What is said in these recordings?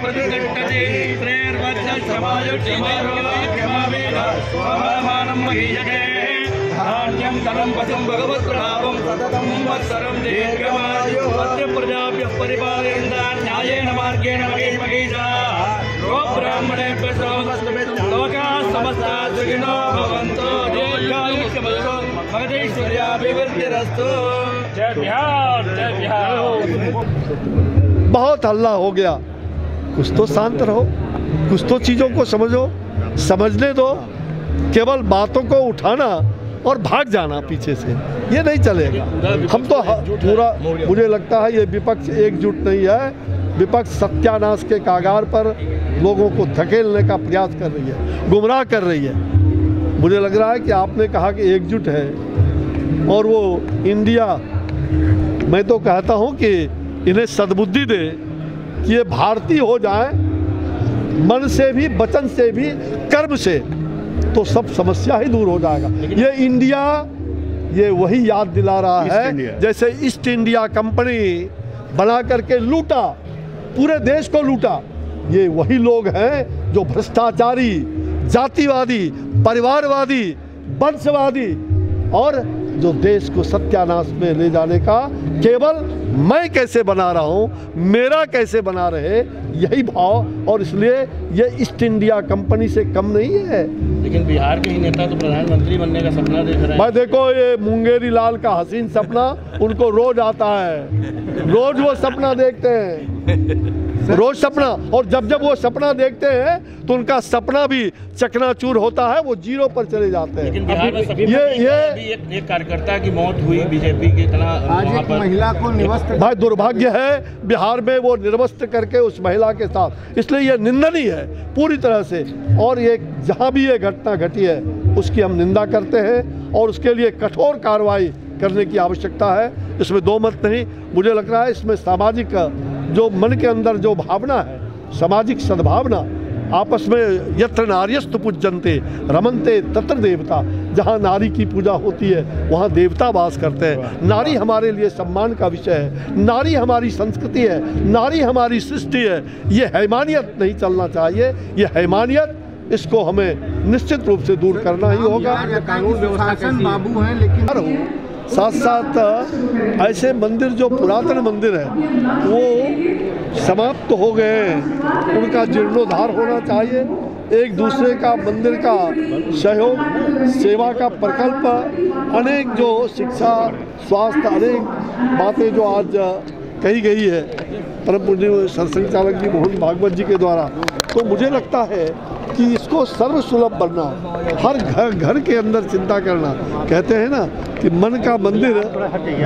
प्रतिष्ठते त्रैर्वत्समायुष्यमारोग्यमावेद धान्यं धनं पशुं भगवत्प्रभावं सततं वत्सरं दीर्घमायुः प्रजाभ्यः परिपालयन्ता न्यायेन मार्गेण मगेशा गोब्राह्मणेभ्यः सर्वस्तु लोकाः समस्ताः सुखिनो भवन्तु दीर्घायुष्यमस्तु मगधैश्वर्याभिवृद्धिरस्तु। जय बिहार जय बिहार। बहुत हल्ला हो गया, कुछ तो शांत रहो, कुछ तो चीज़ों को समझो, समझने दो। केवल बातों को उठाना और भाग जाना पीछे से, ये नहीं चलेगा। हम तो पूरा, मुझे लगता है ये विपक्ष एकजुट नहीं है। विपक्ष सत्यानाश के कागार पर लोगों को धकेलने का प्रयास कर रही है, गुमराह कर रही है। मुझे लग रहा है कि आपने कहा कि एकजुट है और वो इंडिया, मैं तो कहता हूँ कि इन्हें सद्बुद्धि दे कि ये भारतीय हो जाए, मन से भी, वचन से भी, कर्म से, तो सब समस्या ही दूर हो जाएगा। ये इंडिया, ये वही याद दिला रहा है जैसे ईस्ट इंडिया कंपनी बना करके लूटा, पूरे देश को लूटा। ये वही लोग हैं जो भ्रष्टाचारी, जातिवादी, परिवारवादी, वंशवादी और जो देश को सत्यानाश में ले जाने का केवल मैं कैसे बना रहा हूँ, मेरा कैसे बना रहे, यही भाव। और इसलिए ये ईस्ट इंडिया कंपनी से कम नहीं है। लेकिन बिहार के ही नेता तो प्रधानमंत्री बनने का सपना देख रहे हैं। भाई देखो, ये मुंगेरी लाल का हसीन सपना उनको रोज आता है, रोज वो सपना देखते हैं, रोज सपना। और जब जब वो सपना देखते हैं तो उनका सपना भी चकनाचूर होता है, वो जीरो पर चले जाते हैं। लेकिन बिहार में ये एक कार्यकर्ता की मौत हुई बीजेपी के, इतना आज एक महिला को निर्वस्त्र, भाई दुर्भाग्य है बिहार में वो निर्वस्त्र करके उस महिला के साथ, इसलिए ये निंदनीय है पूरी तरह से। और ये जहाँ भी ये घटना घटी है उसकी हम निंदा करते हैं और उसके लिए कठोर कार्रवाई करने की आवश्यकता है, इसमें दो मत नहीं। मुझे लग रहा है इसमें सामाजिक जो मन के अंदर जो भावना है, सामाजिक सद्भावना, आपस में यत्र नार्यस्तु पूज्यन्ते रमन्ते तत्र देवता, जहाँ नारी की पूजा होती है वहाँ देवता वास करते हैं। नारी हमारे लिए सम्मान का विषय है, नारी हमारी संस्कृति है, नारी हमारी सृष्टि है। ये हैवानियत नहीं चलना चाहिए, ये हैवानियत, इसको हमें निश्चित रूप से दूर करना ही होगा। कानून व्यवस्था बाबू हैं, लेकिन साथ साथ ऐसे मंदिर जो पुरातन मंदिर है वो समाप्त तो हो गए हैं, उनका जीर्णोद्धार होना चाहिए। एक दूसरे का मंदिर का सहयोग, सेवा का प्रकल्प, अनेक जो शिक्षा, स्वास्थ्य, अनेक बातें जो आज कही गई है परम पूज्य सरसंघ चालक जी मोहन भागवत जी के द्वारा, तो मुझे लगता है कि इसको सर्वसुलभ बनना, हर घर के अंदर चिंता करना। कहते हैं ना कि मन का मंदिर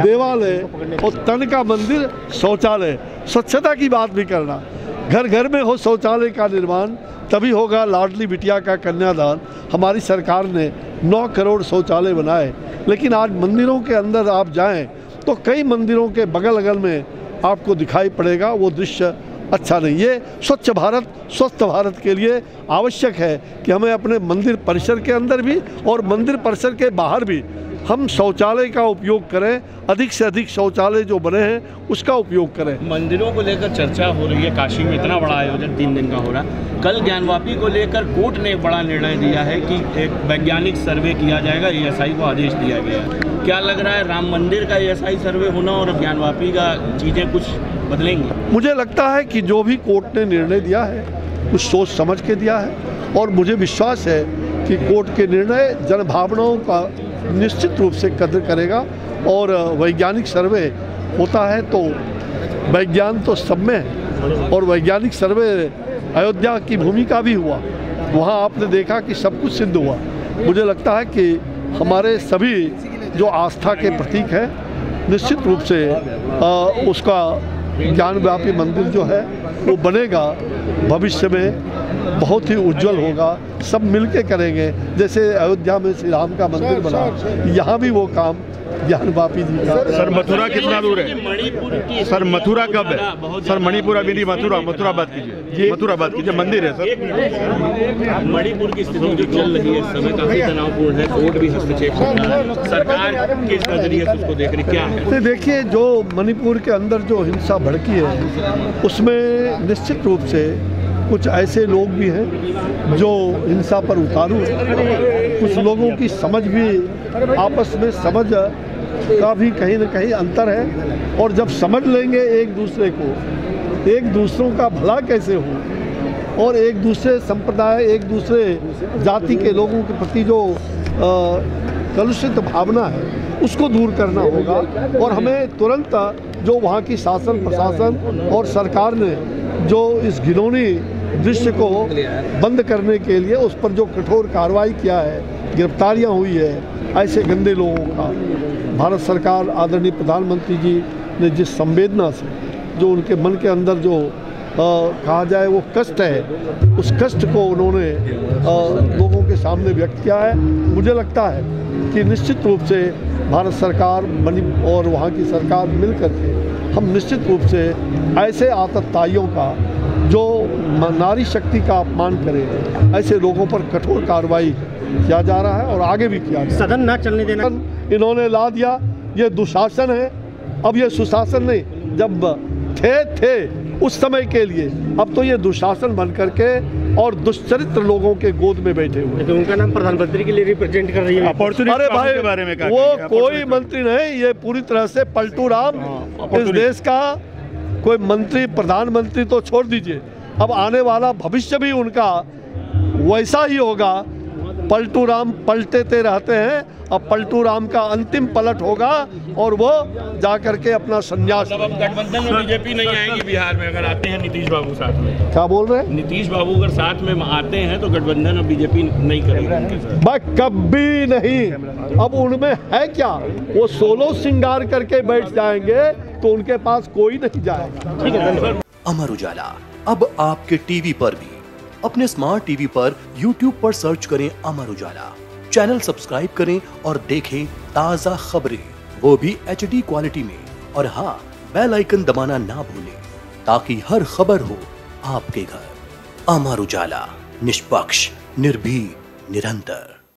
देवालय और तन का मंदिर शौचालय। स्वच्छता की बात भी करना, घर घर में हो शौचालय का निर्माण, तभी होगा लाडली बिटिया का कन्यादान। हमारी सरकार ने 9 करोड़ शौचालय बनाए, लेकिन आज मंदिरों के अंदर आप जाएं तो कई मंदिरों के बगल अगल में आपको दिखाई पड़ेगा वो दृश्य अच्छा नहीं। ये स्वच्छ भारत, स्वस्थ भारत के लिए आवश्यक है कि हमें अपने मंदिर परिसर के अंदर भी और मंदिर परिसर के बाहर भी हम शौचालय का उपयोग करें, अधिक से अधिक शौचालय जो बने हैं उसका उपयोग करें। मंदिरों को लेकर चर्चा हो रही है, काशी में इतना बड़ा आयोजन 3 दिन का हो रहा है। कल ज्ञानवापी को लेकर कोर्ट ने एक बड़ा निर्णय दिया है कि एक वैज्ञानिक सर्वे किया जाएगा, ESI को आदेश दिया गया है। क्या लग रहा है, राम मंदिर का ESI सर्वे होना और ज्ञानवापी का चीज़ें कुछ बदलेंगी? मुझे लगता है कि जो भी कोर्ट ने निर्णय दिया है कुछ सोच समझ के दिया है और मुझे विश्वास है कि कोर्ट के निर्णय जनभावनाओं का निश्चित रूप से कदर करेगा। और वैज्ञानिक सर्वे होता है तो विज्ञान तो सब में है, और वैज्ञानिक सर्वे अयोध्या की भूमिका भी हुआ, वहाँ आपने देखा कि सब कुछ सिद्ध हुआ। मुझे लगता है कि हमारे सभी जो आस्था के प्रतीक हैं निश्चित रूप से उसका ज्ञानव्यापी मंदिर जो है वो बनेगा, भविष्य में बहुत ही उज्जवल होगा। सब मिलके करेंगे, जैसे अयोध्या में श्री राम का मंदिर बना, यहाँ भी वो काम ज्ञानवापी जी का। सर मथुरा कितना दूर है? मणिपुर की सर मथुरा कब है? बहुत सर मणिपुर अभी नहीं, मथुरा बात कीजिए, मथुरा बात कीजिए, मंदिर है सर। मणिपुर की स्थिति जो चल रही है इस समय काफी तनावपूर्ण है, कोर्ट भी हस्तक्षेप कर रहा है, सरकार किस नजरिए से उसको देख रही, क्या है? तो देखिए, जो मणिपुर के अंदर जो हिंसा भड़की है उसमें निश्चित रूप से कुछ ऐसे लोग भी हैं जो हिंसा पर उतारू हैं। कुछ लोगों की समझ भी, आपस में समझ का भी कहीं ना कहीं अंतर है, और जब समझ लेंगे एक दूसरे को, एक दूसरों का भला कैसे हो, और एक दूसरे संप्रदाय, एक दूसरे जाति के लोगों के प्रति जो कलुषित भावना है उसको दूर करना होगा। और हमें तुरंत जो वहाँ की शासन प्रशासन और सरकार ने जो इस घिनौनी दृश्य को बंद करने के लिए उस पर जो कठोर कार्रवाई किया है, गिरफ्तारियां हुई है ऐसे गंदे लोगों का, भारत सरकार आदरणीय प्रधानमंत्री जी ने जिस संवेदना से, जो उनके मन के अंदर जो कहा जाए वो कष्ट है, उस कष्ट को उन्होंने लोगों के सामने व्यक्त किया है। मुझे लगता है कि निश्चित रूप से भारत सरकार और वहाँ की सरकार मिल करके हम निश्चित रूप से ऐसे आतताइयों का जो नारी शक्ति का अपमान करे, ऐसे लोगों पर कठोर कार्रवाई किया जा रहा है और आगे भी किया जाएगा। सदन न चलने देना इन्होंने ला दिया, ये दुशासन है, अब ये सुशासन नहीं। जब थे उस समय के लिए, अब तो ये दुशासन बन करके और दुष्चरित्र लोगों के गोद में बैठे हुए। तो उनका नाम प्रधानमंत्री के लिए रिप्रेजेंट कर रही है। अरे भाई के बारे में वो कोई मंत्री नहीं, ये पूरी तरह से पलटू राम इस देश का कोई मंत्री, प्रधानमंत्री तो छोड़ दीजिए, अब आने वाला भविष्य भी उनका वैसा ही होगा। पलटू राम पलटते रहते हैं, अब पलटू राम का अंतिम पलट होगा और वो जाकर के अपना संन्यास। अब गठबंधन में बीजेपी नहीं आएगी बिहार में अगर आते हैं नीतीश बाबू साथ में? क्या बोल रहे हैं? नीतीश बाबू अगर साथ में आते हैं तो गठबंधन और बीजेपी नहीं करेगी। भाई कभी नहीं, अब उनमें है क्या, वो सोलो श्रृंगार करके बैठ जाएंगे तो उनके पास कोई नहीं जाएगा। ठीक है। अमर उजाला अब आपके टीवी पर भी। अपने स्मार्ट टीवी पर YouTube पर सर्च करें अमर उजाला, चैनल सब्सक्राइब करें और देखें ताजा खबरें, वो भी HD क्वालिटी में। और हाँ, बेल आइकन दबाना ना भूलें ताकि हर खबर हो आपके घर। अमर उजाला, निष्पक्ष, निर्भीक, निरंतर।